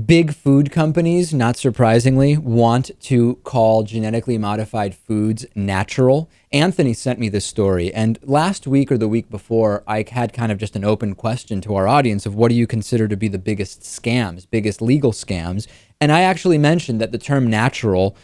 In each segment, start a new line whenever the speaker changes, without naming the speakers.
Big food companies, not surprisingly, want to call genetically modified foods natural. Anthony sent me this story, and last week or the week before, I had kind of just an open question to our audience of what do you consider to be the biggest scams, biggest legal scams? And I actually mentioned that the term natural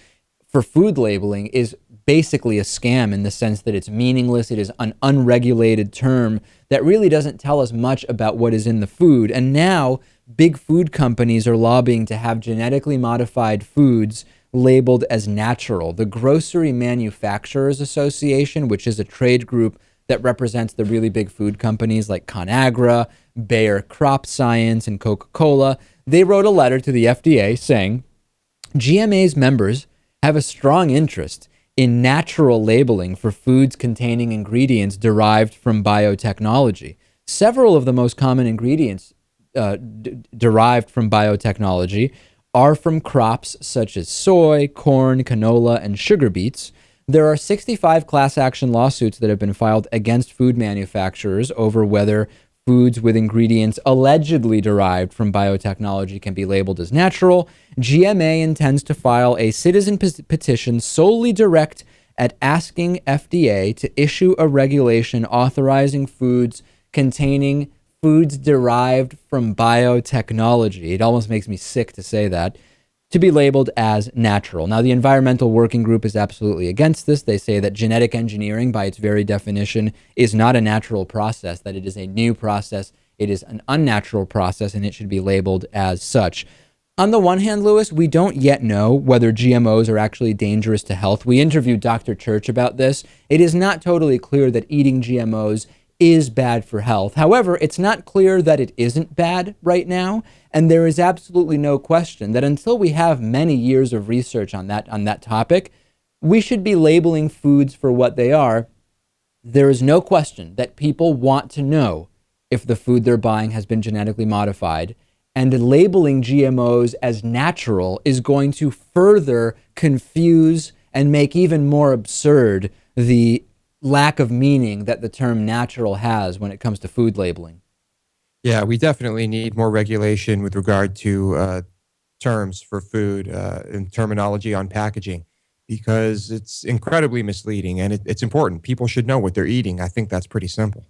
for food labeling is basically a scam in the sense that it's meaningless. It is an unregulated term that really doesn't tell us much about what is in the food. And now big food companies are lobbying to have genetically modified foods labeled as natural. The Grocery Manufacturers Association, which is a trade group that represents the really big food companies like ConAgra, Bayer Crop Science, and Coca-Cola, they wrote a letter to the FDA saying GMA's members have a strong interest in natural labeling for foods containing ingredients derived from biotechnology. Several of the most common ingredients derived from biotechnology are from crops such as soy, corn, canola, and sugar beets. There are 65 class action lawsuits that have been filed against food manufacturers over whether foods with ingredients allegedly derived from biotechnology can be labeled as natural. GMA intends to file a citizen petition solely direct at asking FDA to issue a regulation authorizing foods containing foods derived from biotechnology. It almost makes me sick to say that, to be labeled as natural. Now, the Environmental Working Group is absolutely against this. They say that genetic engineering, by its very definition, is not a natural process, that it is a new process, it is an unnatural process, and it should be labeled as such. On the one hand, Lewis, we don't yet know whether GMOs are actually dangerous to health. We interviewed Dr. Church about this. It is not totally clear that eating GMOs is bad for health. However, it's not clear that it isn't bad right now, and there is absolutely no question that until we have many years of research on that topic, we should be labeling foods for what they are. There is no question that people want to know if the food they're buying has been genetically modified, and labeling GMOs as natural is going to further confuse and make even more absurd the lack of meaning that the term natural has when it comes to food labeling.
Yeah, we definitely need more regulation with regard to terms for food and terminology on packaging because it's incredibly misleading and it's important. People should know what they're eating. I think that's pretty simple.